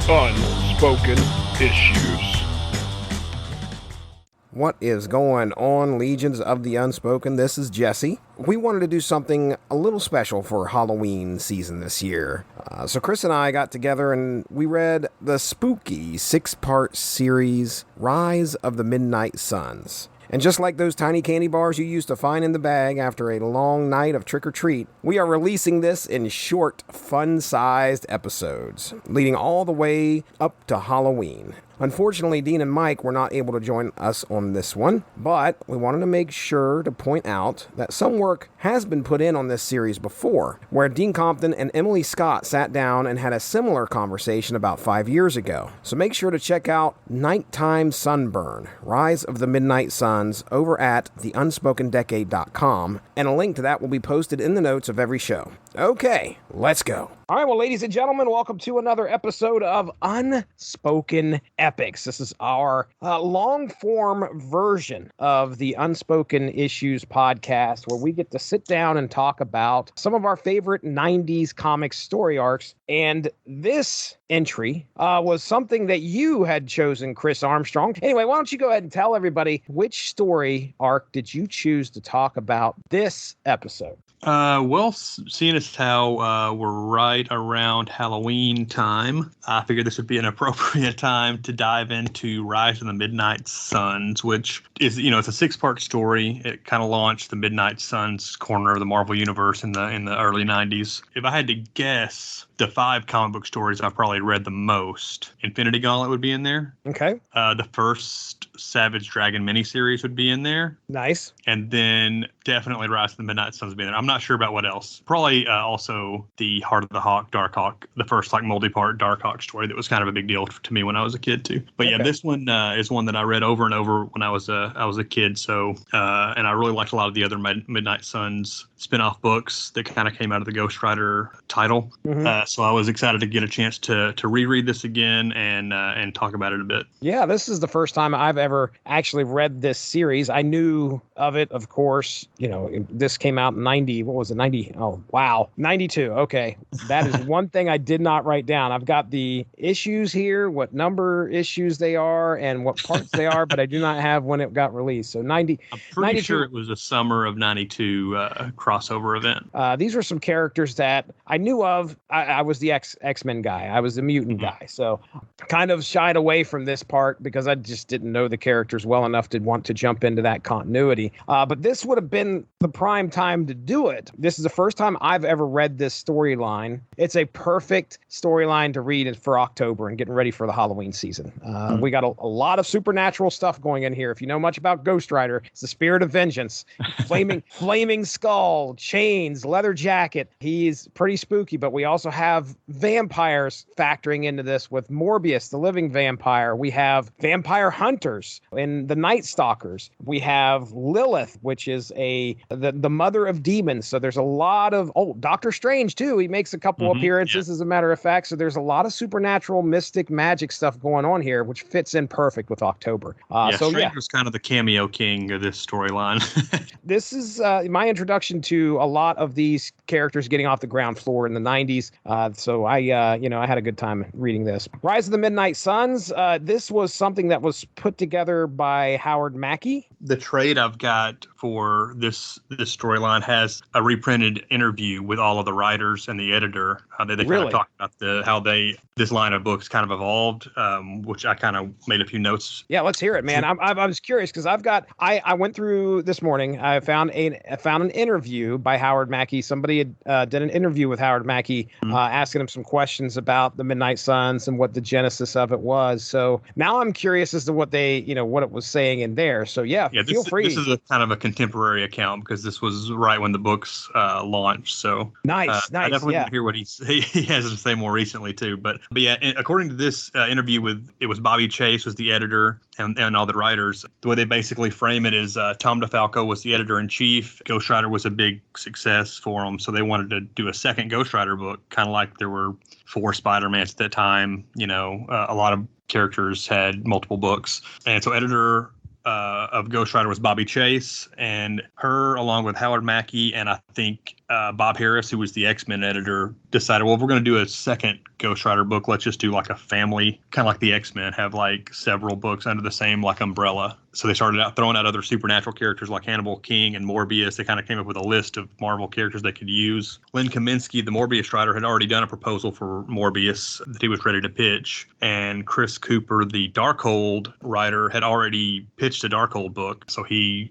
Unspoken Issues. What is going on, Legions of the Unspoken? This is Jesse. We wanted to do something a little special for Halloween season this year. So Chris and I got together and we read the spooky 6-part series, Rise of the Midnight Suns. And just like those tiny candy bars you used to find in the bag after a long night of trick-or-treat, we are releasing this in short, fun-sized episodes, leading all the way up to Halloween. Unfortunately, Dean and Mike were not able to join us on this one, but we wanted to make sure to point out that some work has been put in on this series before, where Dean Compton and Emily Scott sat down and had a similar conversation about 5 years ago. So make sure to check out Nighttime Sunburn, Rise of the Midnight Suns over at theunspokenDecade.com, and a link to that will be posted in the notes of every show. Okay, let's go. All right, well, ladies and gentlemen, welcome to another episode of Unspoken Epics. This is our long-form version of the Unspoken Issues podcast, where we get to sit down and talk about some of our favorite 90s comic story arcs. And this entry was something that you had chosen, Chris Armstrong. Anyway, why don't you go ahead and tell everybody which story arc did you choose to talk about this episode? Well, seeing as how we're right around Halloween time, I figured this would be an appropriate time to dive into Rise of the Midnight Suns, which is, it's a 6-part story. It kind of launched the Midnight Suns corner of the Marvel Universe in the early 90s. If I had to guess, the 5 comic book stories I've probably read the most, Infinity Gauntlet would be in there. Okay. The first Savage Dragon miniseries would be in there. Nice. And then definitely Rise of the Midnight Suns would be in there. I'm not sure about what else. Probably also the Heart of the Hawk, Darkhawk, the first multi-part Darkhawk story that was kind of a big deal to me when I was a kid too. But yeah, this one is one that I read over and over when I was a kid. So and I really liked a lot of the other Midnight Suns spin-off books that kind of came out of the Ghost Rider title. Mm-hmm. So I was excited to get a chance to reread this again and talk about it a bit. Yeah, this is the first time I've ever actually read this series. I knew of it, of course. This came out in 90. What was it? 90? Oh, wow. 92. Okay. That is one thing I did not write down. I've got the issues here, what number issues they are and what parts they are, but I do not have when it got released. So 90. I'm pretty sure it was a summer of 92 crossover event. These were some characters that I knew of. I was the X-Men guy. I was the mutant guy. So kind of shied away from this part because I just didn't know the characters well enough to want to jump into that continuity. But this would have been the prime time to do it. This is the first time I've ever read this storyline. It's a perfect storyline to read for October and getting ready for the Halloween season. We got a lot of supernatural stuff going in here. If you know much about Ghost Rider, it's the spirit of vengeance. Flaming skull, chains, leather jacket. He's pretty spooky, but we also have vampires factoring into this with Morbius, the living vampire. We have vampire hunters and the Night Stalkers. We have Lilith, which is the mother of demons. So there's a lot of Doctor Strange too. He makes a couple appearances, as a matter of fact. So there's a lot of supernatural, mystic, magic stuff going on here, which fits in perfect with October. Strange was kind of the cameo king of this storyline. This is my introduction to a lot of these characters getting off the ground floor in the 90s. So I had a good time reading this. Rise of the Midnight Suns. This was something that was put together by Howard Mackey. The trade I've got for this storyline has a reprinted interview with all of the writers and the editor. They kind of talk about how this line of books kind of evolved, which I kind of made a few notes. Yeah, let's hear it, man. I was curious because I went through this morning. I found an interview by Howard Mackey. Somebody had did an interview with Howard Mackey, asking him some questions about the Midnight Suns and what the genesis of it was. So now I'm curious as to what what it was saying in there. So feel free. This is a kind of a contemporary account because this was right when the books launched. So nice. I definitely want to hear what he has to say more recently too. But yeah, according to this interview it was Bobby Chase was the editor and all the writers. The way they basically frame it is Tom DeFalco was the editor-in-chief. Ghost Rider was a big success for them, so they wanted to do a second Ghost Rider book, kind of like there were 4 Spider-Mans at that time. A lot of characters had multiple books. And so editor of Ghost Rider was Bobby Chase, and her, along with Howard Mackey and I think Bob Harris, who was the X-Men editor, decided, well, if we're going to do a second Ghost Rider book, let's just do like a family, kind of like the X-Men, have like several books under the same like umbrella. So they started out throwing out other supernatural characters like Hannibal King and Morbius. They kind of came up with a list of Marvel characters they could use. Len Kaminsky, the Morbius writer, had already done a proposal for Morbius that he was ready to pitch. And Chris Cooper, the Darkhold writer, had already pitched a Darkhold book. So he,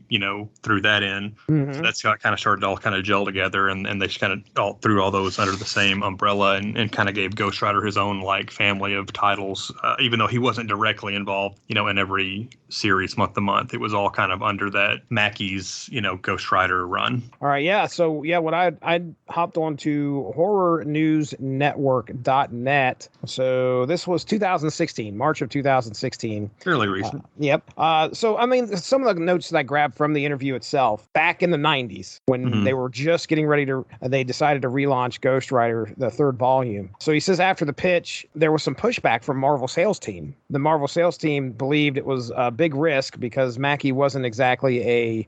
threw that in. So that's how it kind of started all kind of gel together. And they just kind of all threw all those under the same umbrella and kind of gave Ghost Rider his own like family of titles, even though he wasn't directly involved, in every series month to month. It was all kind of under that Mackey's, Ghost Rider run. All right. Yeah. So, when I hopped onto horrornewsnetwork.net. So this was 2016, March of 2016. Fairly recent. Yep. So, some of the notes that I grabbed from the interview itself, back in the 90s, when they were just getting ready to, they decided to relaunch Ghost Rider, the third volume. So he says after the pitch, there was some pushback from Marvel sales team. The Marvel sales team believed it was a big risk because Mackey wasn't exactly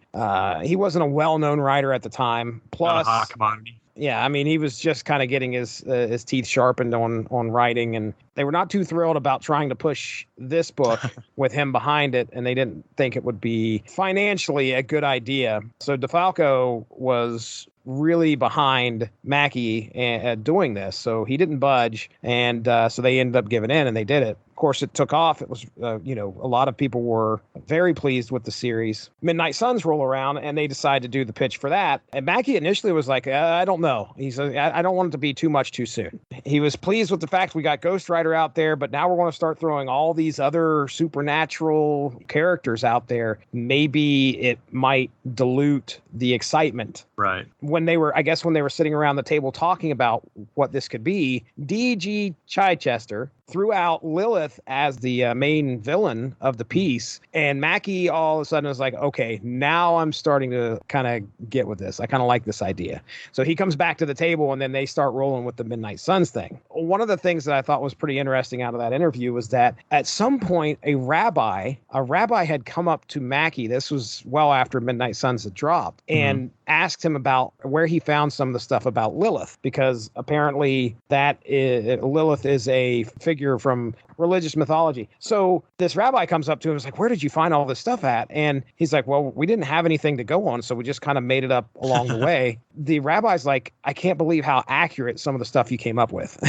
he wasn't a well-known writer at the time. Plus, not a hot commodity. Yeah, he was just kind of getting his teeth sharpened on writing, and they were not too thrilled about trying to push this book with him behind it, and they didn't think it would be financially a good idea. So DeFalco was really behind Mackey doing this, so he didn't budge, and so they ended up giving in, and they did it. Of course, it took off. It was, a lot of people were very pleased with the series. Midnight Suns roll around, and they decide to do the pitch for that. And Mackey initially was like, I don't know. He said, I don't want it to be too much too soon. He was pleased with the fact we got Ghost Rider out there, but now we're going to start throwing all these other supernatural characters out there. Maybe it might dilute the excitement. Right. When they were sitting around the table talking about what this could be, D.G. Chichester threw out Lilith as the main villain of the piece, and Mackey all of a sudden was like, okay, now I'm starting to kind of get with this. I kind of like this idea. So he comes back to the table, and then they start rolling with the Midnight Suns thing. One of the things that I thought was pretty interesting out of that interview was that at some point a rabbi had come up to Mackey. This was well after Midnight Suns had dropped, and asked him about where he found some of the stuff about Lilith, because apparently Lilith is a figure from religious mythology. So this rabbi comes up to him and is like, where did you find all this stuff at? And he's like, well, we didn't have anything to go on, so we just kind of made it up along the way. The rabbi's like, I can't believe how accurate some of the stuff you came up with.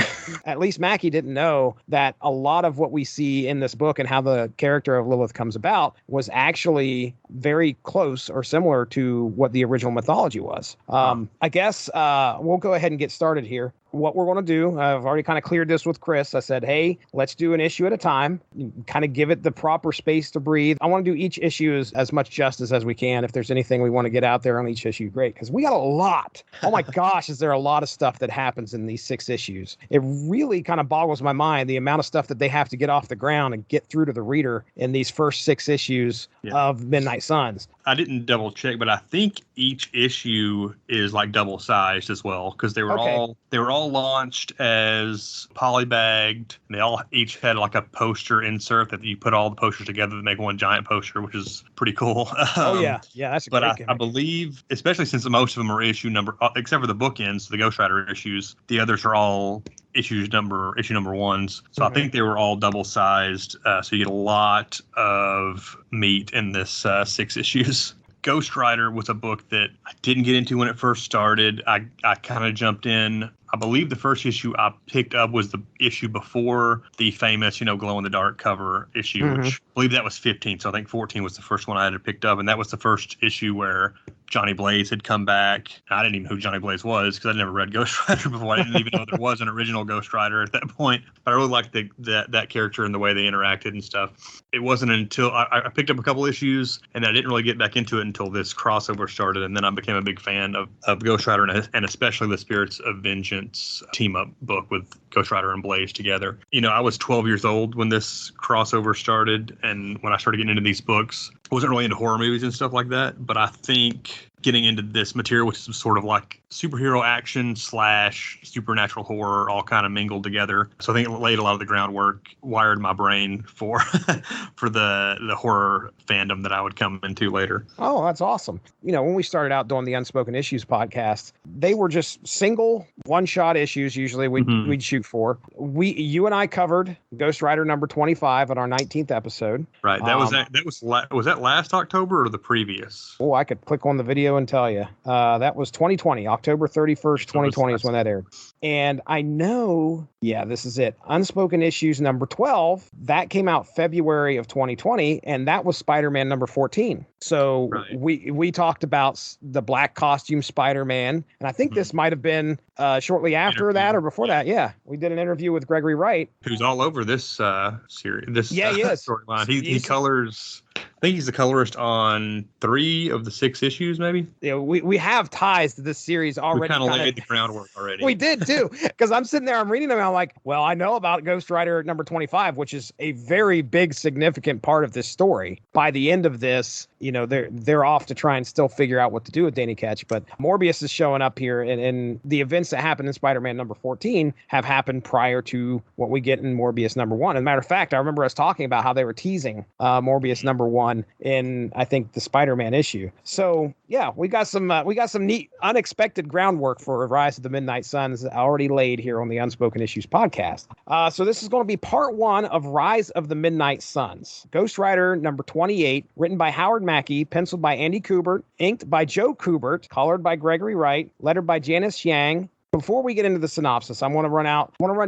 At least Mackey didn't know that a lot of what we see in this book and how the character of Lilith comes about was actually very close or similar to what the original mythology was. I guess we'll go ahead and get started here. What we're going to do, I've already kind of cleared this with Chris. I said, hey, let's do an issue at a time, kind of give it the proper space to breathe. I want to do each issue as much justice as we can. If there's anything we want to get out there on each issue, great, because we got a lot. Oh my gosh, is there a lot of stuff that happens in these 6 issues. It really kind of boggles my mind, the amount of stuff that they have to get off the ground and get through to the reader in these first 6 issues of Midnight Suns. I didn't double check, but I think each issue is like double sized as well, because they were all launched as polybagged. They all each had like a poster insert that you put all the posters together to make one giant poster, which is pretty cool. That's a great I believe, especially since most of them are issue number, except for the bookends, the Ghost Rider issues, the others are all issue number ones. So I think they were all double sized. So you get a lot of meat in this 6 issues. Ghost Rider was a book that I didn't get into when it first started. I kind of jumped in. I believe the first issue I picked up was the issue before the famous, glow-in-the-dark cover issue, which I believe that was 15. So I think 14 was the first one I had picked up. And that was the first issue where Johnny Blaze had come back. I didn't even know who Johnny Blaze was because I'd never read Ghost Rider before. I didn't even know there was an original Ghost Rider at that point. But I really liked that character and the way they interacted and stuff. It wasn't until I picked up a couple issues and I didn't really get back into it until this crossover started. And then I became a big fan of Ghost Rider and especially the Spirits of Vengeance team-up book with Ghost Rider and Blaze together. I was 12 years old when this crossover started, and when I started getting into these books, I wasn't really into horror movies and stuff like that, but I think getting into this material, which is sort of like superhero action / supernatural horror, all kind of mingled together. So I think it laid a lot of the groundwork, wired my brain for for the horror fandom that I would come into later. Oh, that's awesome. When we started out doing the Unspoken Issues podcast, they were just single one-shot issues. Usually we'd shoot for. You and I covered Ghost Rider number 25 on our 19th episode. Right. Was that last October or the previous? Oh, I could click on the video and tell you. That was 2020, October 31st, 2020 is when that aired. And I know, this is it. Unspoken Issues number 12, that came out February of 2020, and that was Spider-Man number 14. So we talked about the black costume Spider-Man, and I think this might have been shortly after that or before that. Yeah, we did an interview with Gregory Wright, who's all over this series. He is storyline. He colors. I think he's the colorist on 3 of the 6 issues, maybe. Yeah, we have ties to this series already. We kind of laid the groundwork already. We did too, because I'm sitting there, I'm reading them, and I'm like, well, I know about Ghost Rider number 25, which is a very big, significant part of this story. By the end of this, they're off to try and still figure out what to do with Danny Ketch, but Morbius is showing up here, and the events that happened in Spider-Man number 14 have happened prior to what we get in Morbius number 1. As a matter of fact, I remember us talking about how they were teasing Morbius number 1 in, I think, the Spider-Man issue. So yeah, we got some neat, unexpected groundwork for Rise of the Midnight Suns already laid here on the Unspoken Issues podcast. So this is going to be part 1 of Rise of the Midnight Suns. Ghost Rider number 28, written by Howard Mackey, penciled by Andy Kubert, inked by Joe Kubert, colored by Gregory Wright, lettered by Janice Yang. Before we get into the synopsis, I want to run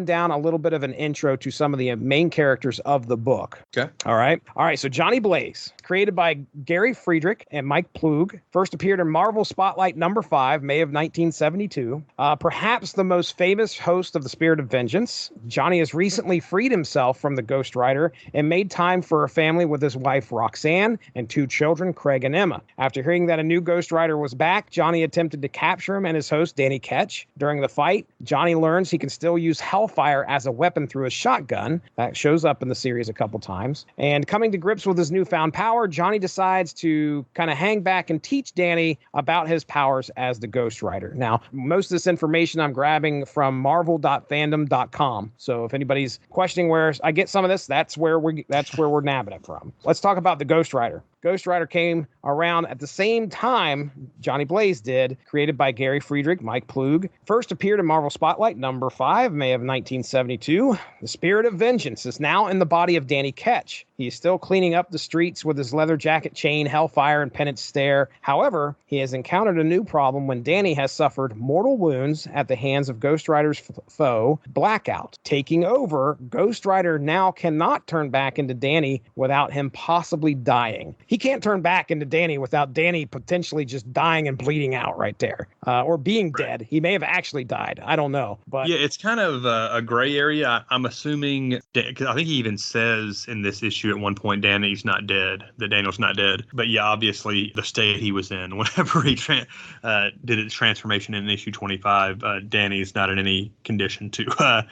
down a little bit of an intro to some of the main characters of the book. Okay. All right. So Johnny Blaze, created by Gary Friedrich and Mike Plug, first appeared in Marvel Spotlight number 5, May of 1972. Perhaps the most famous host of the Spirit of Vengeance, Johnny has recently freed himself from the Ghost Rider and made time for a family with his wife Roxanne and 2 children, Craig and Emma. After hearing that a new Ghost Rider was back, Johnny attempted to capture him and his host Danny Ketch. During the fight, Johnny learns he can still use Hellfire as a weapon through his shotgun. That shows up in the series a couple times. And coming to grips with his newfound power, Johnny decides to kind of hang back and teach Danny about his powers as the Ghost Rider. Now, most of this information I'm grabbing from marvel.fandom.com. So if anybody's questioning where I get some of this, that's where we're nabbing it from. Let's talk about the Ghost Rider. Ghost Rider came around at the same time Johnny Blaze did, created by Gary Friedrich, Mike Plug. First appeared in Marvel Spotlight number 5, May of 1972. The Spirit of Vengeance is now in the body of Danny Ketch. He is still cleaning up the streets with his leather jacket chain, Hellfire, and Penance Stare. However, he has encountered a new problem when Danny has suffered mortal wounds at the hands of Ghost Rider's foe, Blackout. Taking over, Ghost Rider now cannot turn back into Danny without him possibly dying. He can't turn back into Danny without Danny potentially just dying and bleeding out right there, or being dead. He may have actually died. I don't know. But yeah, it's kind of a gray area. I'm assuming, because I think he even says in this issue at one point, Daniel's not dead. But yeah, obviously the state he was in whenever he did his transformation in issue 25, Danny's not in any condition to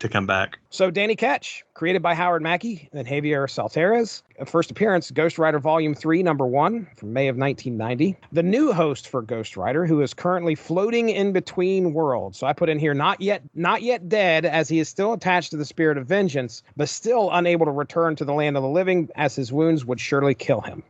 come back. So Danny Ketch, created by Howard Mackey and Javier Saltares. First appearance, Ghost Rider Volume 3, Number 1, from May of 1990. The new host for Ghost Rider, who is currently floating in between worlds. So I put in here, not yet dead, as he is still attached to the Spirit of Vengeance, but still unable to return to the land of the living, as his wounds would surely kill him.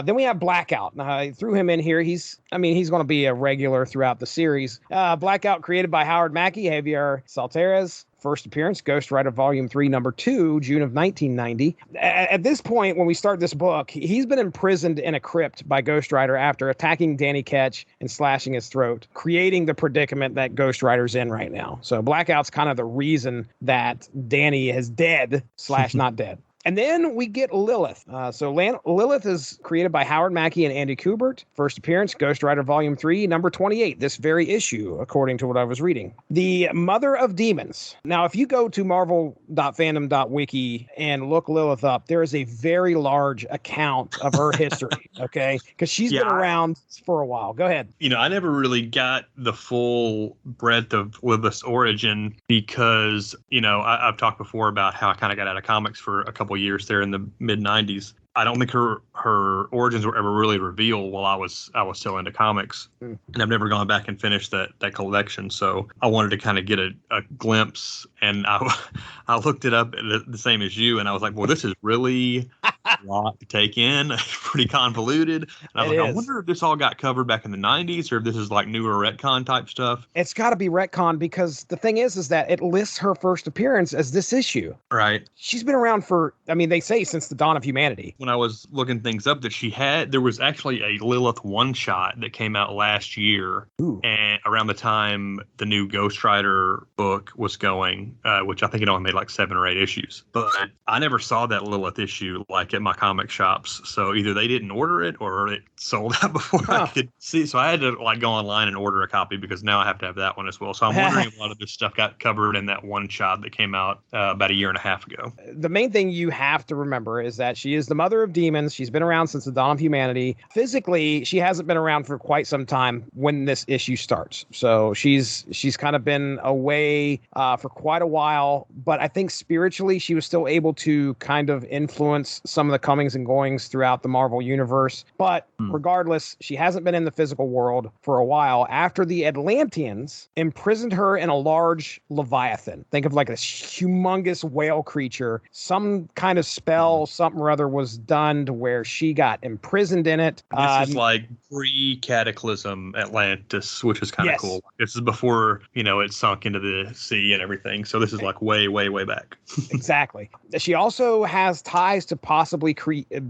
Then we have Blackout. Now, I threw him in here. He's going to be a regular throughout the series. Blackout, created by Howard Mackey, Javier Saltares. First appearance, Ghost Rider Volume 3, Number 2, June of 1990. At this point, when we start this book, he's been imprisoned in a crypt by Ghost Rider after attacking Danny Ketch and slashing his throat, creating the predicament that Ghost Rider's in right now. So Blackout's kind of the reason that Danny is dead / not dead. And then we get Lilith. Lilith is created by Howard Mackey and Andy Kubert. First appearance, Ghost Rider Volume 3, Number 28, this very issue, according to what I was reading. The Mother of Demons. Now, if you go to marvel.fandom.wiki and look Lilith up, there is a very large account of her history, okay? Because she's been around for a while. Go ahead. I never really got the full breadth of Lilith's origin because, I've talked before about how I kind of got out of comics for a couple years there in the mid 90s. I don't think her origins were ever really revealed while I was still into comics, and I've never gone back and finished that collection. So I wanted to kind of get a glimpse, and I looked it up the same as you, and I was like, well, this is really a lot to take in, pretty convoluted. And I was like, I wonder if this all got covered back in the 90s, or if this is like newer retcon type stuff. It's got to be retcon, because the thing is that it lists her first appearance as this issue. Right. She's been around for, I mean, they say since the dawn of humanity. When I was looking things up, that there was actually a Lilith one-shot that came out last year. Ooh. And around the time the new Ghost Rider book was going, which I think it only made like 7 or 8 issues. But I never saw that Lilith issue like at my comic shops. So either they didn't order it or it sold out before I could see. So I had to like go online and order a copy, because now I have to have that one as well. So I'm wondering if a lot of this stuff got covered in that one shot that came out about a year and a half ago. The main thing you have to remember is that she is the mother of demons. She's been around since the dawn of humanity. Physically, she hasn't been around for quite some time when this issue starts. So she's kind of been away for quite a while. But I think spiritually, she was still able to kind of influence some of the comings and goings throughout the Marvel universe. But regardless, she hasn't been in the physical world for a while after the Atlanteans imprisoned her in a large Leviathan. Think of like a humongous whale creature. Some kind of spell, something or other was done to where she got imprisoned in it. This is like pre-Cataclysm Atlantis, which is kind of cool. This is before, it sunk into the sea and everything. So this is like way, way, way back. Exactly. She also has ties to possibly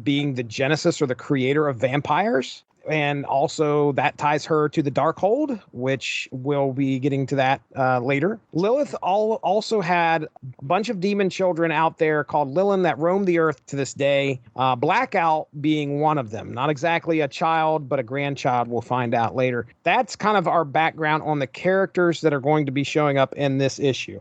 being the genesis or the creator of vampires. And also that ties her to the Darkhold, which we'll be getting to that later. Lilith also had a bunch of demon children out there called Lilin that roam the earth to this day. Blackout being one of them. Not exactly a child, but a grandchild, we'll find out later. That's kind of our background on the characters that are going to be showing up in this issue.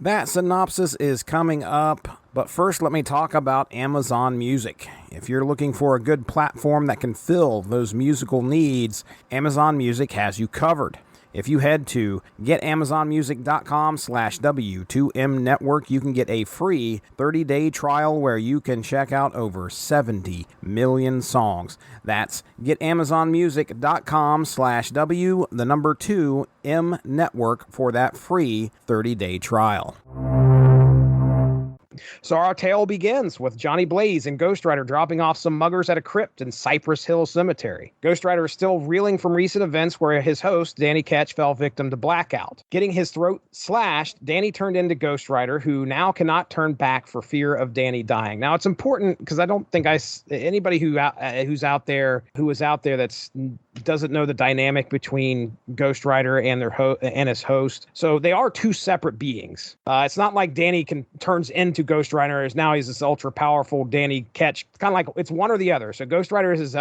That synopsis is coming up, but first let me talk about Amazon Music. If you're looking for a good platform that can fill those musical needs, Amazon Music has you covered. If you head to getamazonmusic.com/W2M network, you can get a free 30-day trial where you can check out over 70 million songs. That's getamazonmusic.com/W2M network for that free 30-day trial. So our tale begins with Johnny Blaze and Ghost Rider dropping off some muggers at a crypt in Cypress Hill Cemetery. Ghost Rider is still reeling from recent events where his host, Danny Ketch, fell victim to blackout. Getting his throat slashed, Danny turned into Ghost Rider, who now cannot turn back for fear of Danny dying. Now, it's important because I don't think anybody who's out there that's doesn't know the dynamic between Ghost Rider and and his host. So they are two separate beings. It's not like Danny turns into Ghost Rider as now he's this ultra powerful Danny Ketch. Kind of like it's one or the other. So Ghost Rider is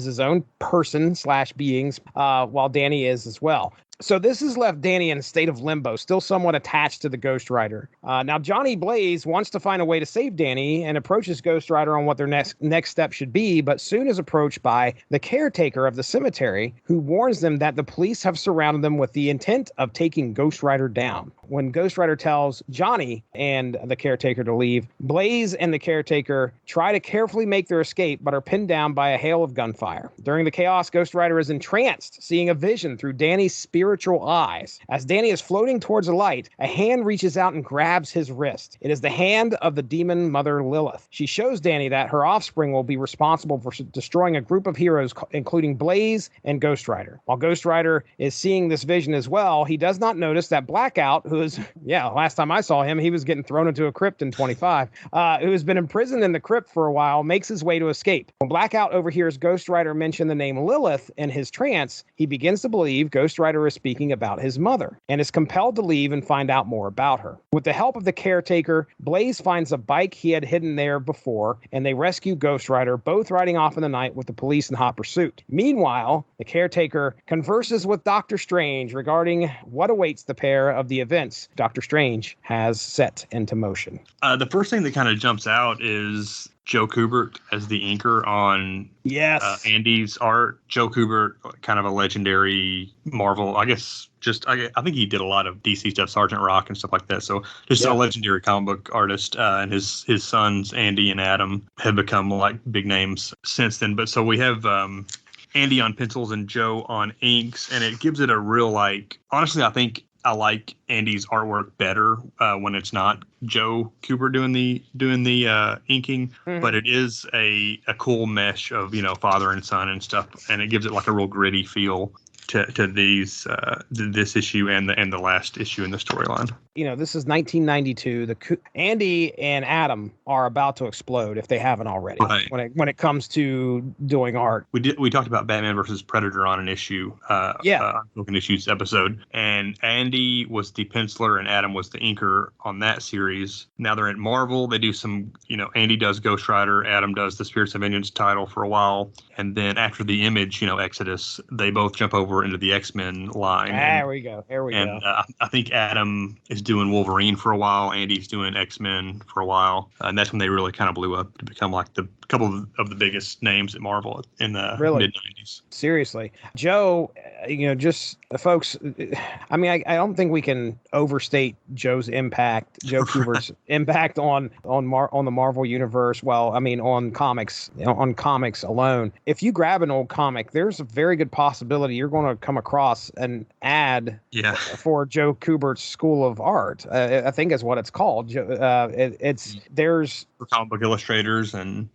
his own person / beings, while Danny is as well. So this has left Danny in a state of limbo, still somewhat attached to the Ghost Rider. Now, Johnny Blaze wants to find a way to save Danny and approaches Ghost Rider on what their next step should be, but soon is approached by the caretaker of the cemetery, who warns them that the police have surrounded them with the intent of taking Ghost Rider down. When Ghost Rider tells Johnny and the caretaker to leave, Blaze and the caretaker try to carefully make their escape, but are pinned down by a hail of gunfire. During the chaos, Ghost Rider is entranced, seeing a vision through Danny's spiritual eyes. As Danny is floating towards a light, a hand reaches out and grabs his wrist. It is the hand of the demon mother Lilith. She shows Danny that her offspring will be responsible for destroying a group of heroes, including Blaze and Ghost Rider. While Ghost Rider is seeing this vision as well, he does not notice that Blackout, who is, last time I saw him, he was getting thrown into a crypt in 25, who has been imprisoned in the crypt for a while, makes his way to escape. When Blackout overhears Ghost Rider mention the name Lilith in his trance, he begins to believe Ghost Rider is speaking about his mother and is compelled to leave and find out more about her. With the help of the caretaker, Blaze finds a bike he had hidden there before, and they rescue Ghost Rider, both riding off in the night with the police in hot pursuit. Meanwhile, the caretaker converses with Doctor Strange regarding what awaits the pair of the event events Dr. Strange has set into motion. The first thing that kind of jumps out is Joe Kubert as the inker on Andy's art. Joe Kubert, kind of a legendary Marvel, I guess. I think he did a lot of DC stuff, Sergeant Rock and stuff like that. So just a legendary comic book artist, and his sons Andy and Adam have become like big names since then. But so we have Andy on pencils and Joe on inks, and it gives it a real honestly, I think I like Andy's artwork better when it's not Joe Kubert doing the inking, but it is a cool mesh of father and son and stuff, and it gives it like a real gritty feel to this issue and the last issue in the storyline. This is 1992. Andy and Adam are about to explode if they haven't already. Right. When it comes to doing art, we talked about Batman versus Predator on an issue, Unspoken Issues episode, and Andy was the penciler and Adam was the inker on that series. Now they're at Marvel. They do some, Andy does Ghost Rider, Adam does the Spirits of Vengeance title for a while, and then after the Image, Exodus, they both jump over into the X-Men line. There we go. I think Adam is doing Wolverine for a while. Andy's doing X-Men for a while. And that's when they really kind of blew up to become like the couple of the biggest names at Marvel in the mid-90s. Seriously. Joe, just folks, I mean, I don't think we can overstate Joe's impact, Joe Kubert's impact on the Marvel universe. Well, I mean, on comics alone. If you grab an old comic, there's a very good possibility you're going to come across an ad for Joe Kubert's School of Art. I think is what it's called. There's for comic book illustrators and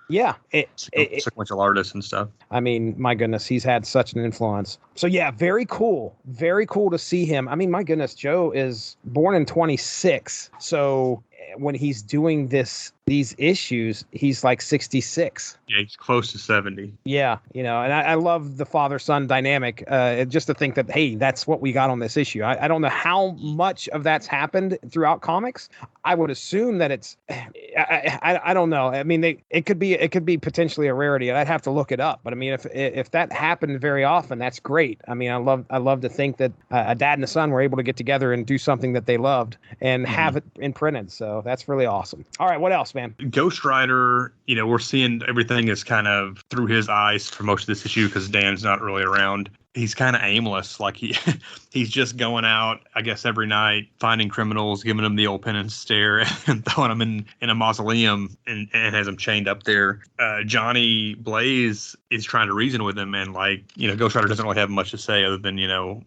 sequential artists and stuff. I mean, my goodness, he's had such an influence. So yeah, very cool to see him. I mean, my goodness, Joe is born in 26, so when he's doing these issues, he's like 66. Yeah, he's close to 70. Yeah, and I love the father-son dynamic. Just to think that, hey, that's what we got on this issue. I don't know how much of that's happened throughout comics. I would assume that it's. I don't know. I mean, it could be potentially a rarity. I'd have to look it up. But I mean, if that happened very often, that's great. I mean, I love to think that a dad and a son were able to get together and do something that they loved and have it imprinted. So that's really awesome. All right, what else, man? Ghost Rider, we're seeing everything is kind of through his eyes for most of this issue because Dan's not really around. He's kind of aimless. Like he's just going out, I guess, every night, finding criminals, giving them the old penance stare and throwing them in a mausoleum and has them chained up there. Johnny Blaze is trying to reason with him. And Ghost Rider doesn't really have much to say other than,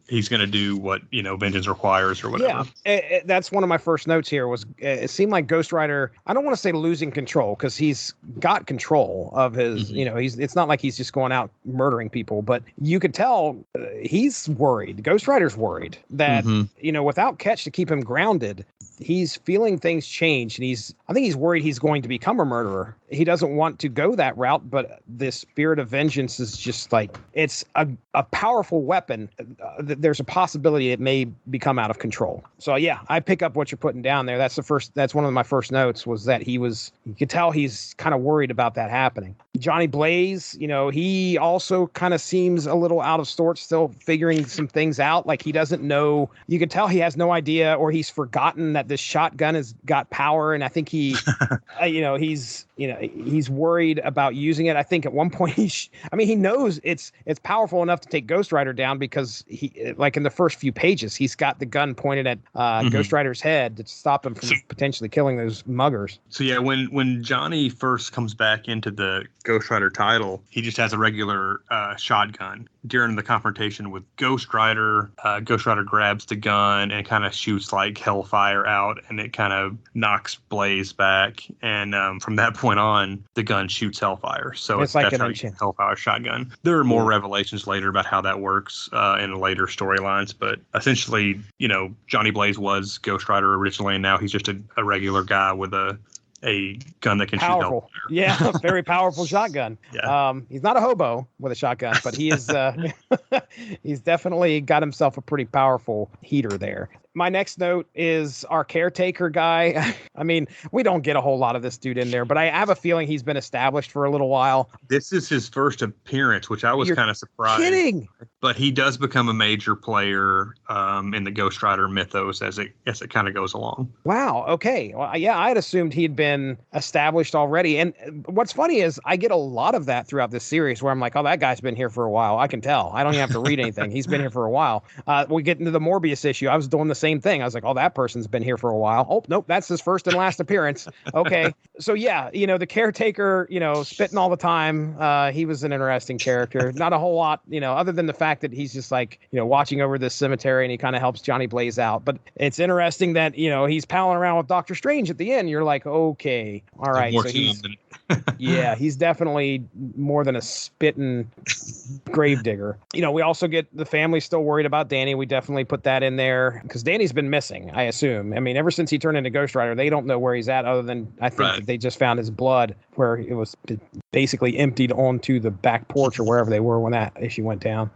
he's going to do what, vengeance requires or whatever. Yeah, that's one of my first notes here was it seemed like Ghost Rider, I don't want to say losing control because he's got control of his, it's not like he's just going out murdering people, but you could tell he's worried. Ghost Rider's worried that, without Ketch to keep him grounded, he's feeling things change. And I think he's worried he's going to become a murderer. He doesn't want to go that route, but this spirit of vengeance is just like, it's a powerful weapon. There's a possibility it may become out of control. So yeah, I pick up what you're putting down there. That's one of my first notes was that you could tell he's kind of worried about that happening. Johnny Blaze, he also kind of seems a little out of sorts, still figuring some things out. Like he doesn't know, you could tell he has no idea, or he's forgotten that this shotgun has got power. And I think he, he's worried about using it. I think at one point he knows it's powerful enough to take Ghost Rider down because he, like in the first few pages, he's got the gun pointed at Ghost Rider's head to stop him from potentially killing those muggers. So yeah, when Johnny first comes back into the Ghost Rider title, he just has a regular shotgun. During the confrontation with Ghost Rider grabs the gun and kind of shoots like hellfire out, and it kind of knocks Blaze back. And from that point on, the gun shoots hellfire. So it's like an hellfire shotgun. There are more revelations later about how that works in later storylines, but essentially, Johnny Blaze was Ghost Rider originally, and now he's just a regular guy with a gun that can shoot hellfire. Yeah, very powerful shotgun. Yeah. He's not a hobo with a shotgun, but he is he's definitely got himself a pretty powerful heater there. My next note is our caretaker guy. I mean, we don't get a whole lot of this dude in there, but I have a feeling he's been established for a little while. This is his first appearance, which I was kind of surprised. Kidding? but he does become a major player in the Ghost Rider mythos as it kind of goes along. Wow. Okay. Well, yeah, I had assumed he'd been established already. And what's funny is I get a lot of that throughout this series where I'm like, oh, that guy's been here for a while. I can tell. I don't even have to read anything. He's been here for a while. We get into the Morbius issue. I was doing the same thing. I was like, oh, that person's been here for a while. Oh, nope. That's his first and last appearance. Okay. So yeah, the caretaker, spitting all the time. He was an interesting character. Not a whole lot, other than the fact that he's just like, watching over this cemetery and he kind of helps Johnny Blaze out. But it's interesting that, he's palling around with Doctor Strange at the end. You're like, okay, all right. So yeah, he's definitely more than a spitting gravedigger. We also get the family still worried about Danny. We definitely put that in there because Danny's been missing, I assume. I mean, ever since he turned into Ghost Rider, they don't know where he's at other than I think that they just found his blood where it was basically emptied onto the back porch or wherever they were when that issue went down.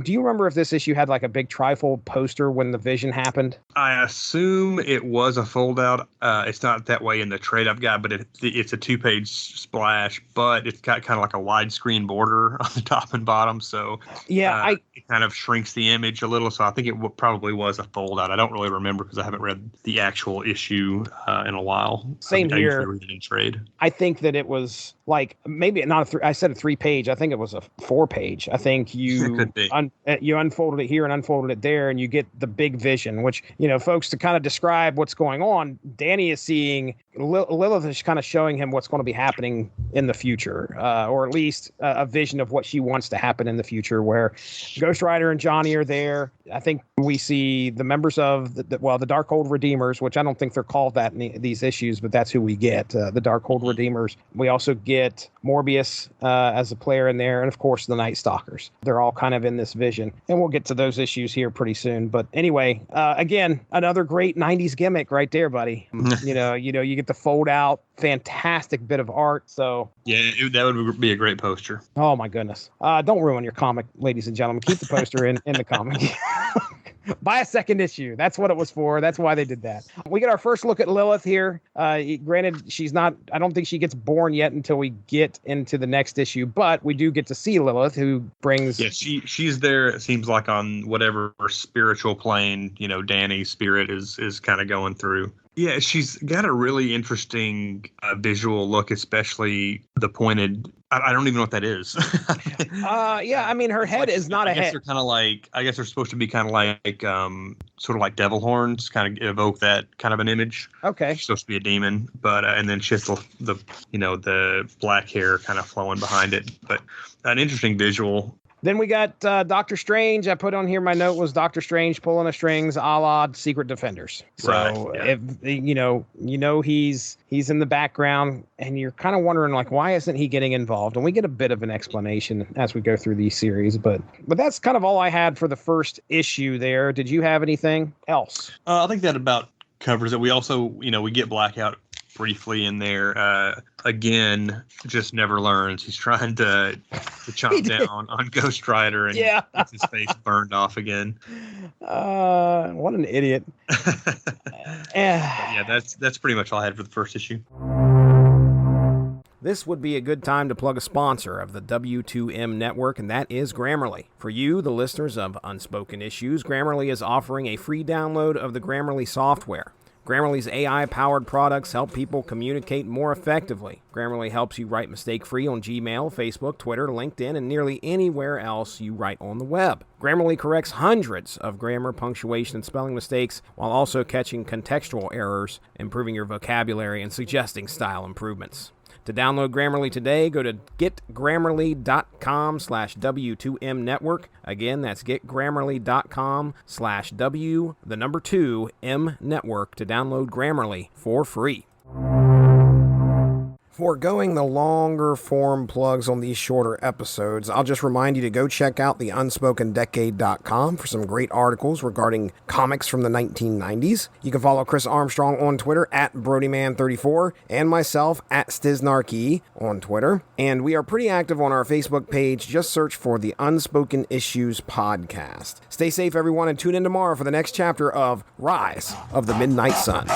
Do you remember if this issue had like a big trifold poster when the vision happened? I assume it was a fold out. It's not that way in the trade I've got, but it's a 2-page splash, but it's got kind of like a widescreen border on the top and bottom. So yeah, it kind of shrinks the image a little. So I think it probably was a fold out. I don't really remember because I haven't read the actual issue in a while. Same here. I read it in trade. I think that it was like maybe not I said a 3-page. I think it was a 4-page. I think you you unfolded it here and unfolded it there, and you get the big vision, which, folks, to kind of describe what's going on, Danny is seeing Lilith is kind of showing him what's going to be happening in the future, or at least a vision of what she wants to happen in the future, where Ghost Rider and Johnny are there. I think we see the members of the Darkhold Redeemers, which I don't think they're called that in these issues, but that's who we get, the Darkhold Redeemers. We also get Morbius as a player in there, and of course the Night Stalkers. They're all kind of in this vision, and we'll get to those issues here pretty soon. But anyway, again, another great 90s gimmick right there, buddy. You get the fold out, fantastic bit of art. So yeah, that would be a great poster. Oh my goodness. Don't ruin your comic, ladies and gentlemen. Keep the poster in the comic. Buy a second issue. That's what it was for. That's why they did that. We get our first look at Lilith here. Granted, I don't think she gets born yet until we get into the next issue, but we do get to see Lilith, who brings... Yeah, she's there, it seems like, on whatever spiritual plane, Danny's spirit is kind of going through. Yeah, she's got a really interesting visual look, especially the pointed... I don't even know what that is. Yeah, I mean, her head is not a head. They're kind of like, I guess they're supposed to be kind of like, sort of like devil horns, kind of evoke that kind of an image. Okay. She's supposed to be a demon, but and then she has the black hair kind of flowing behind it. But an interesting visual. Then we got Doctor Strange. I put on here, my note was Doctor Strange pulling the strings, a la Secret Defenders. So if he's in the background, and you're kind of wondering like, why isn't he getting involved? And we get a bit of an explanation as we go through these series, but that's kind of all I had for the first issue there. Did you have anything else? I think that about covers it. We also, we get Blackout briefly in there. Again, just never learns. He's trying to chomp down on Ghost Rider and gets his face burned off again. What an idiot. Yeah, that's pretty much all I had for the first issue. This would be a good time to plug a sponsor of the W2M network, and that is Grammarly. For you, the listeners of Unspoken Issues, Grammarly is offering a free download of the Grammarly software. Grammarly's AI-powered products help people communicate more effectively. Grammarly helps you write mistake-free on Gmail, Facebook, Twitter, LinkedIn, and nearly anywhere else you write on the web. Grammarly corrects hundreds of grammar, punctuation, and spelling mistakes while also catching contextual errors, improving your vocabulary, and suggesting style improvements. To download Grammarly today, go to getgrammarly.com/W2M network. Again, that's getgrammarly.com/W2M network to download Grammarly for free. Foregoing the longer form plugs on these shorter episodes, I'll just remind you to go check out the UnspokenDecade.com for some great articles regarding comics from the 1990s. You can follow Chris Armstrong on Twitter at BrodyMan34 and myself at Stiznarkey on Twitter. And we are pretty active on our Facebook page. Just search for the Unspoken Issues podcast. Stay safe, everyone, and tune in tomorrow for the next chapter of Rise of the Midnight Suns.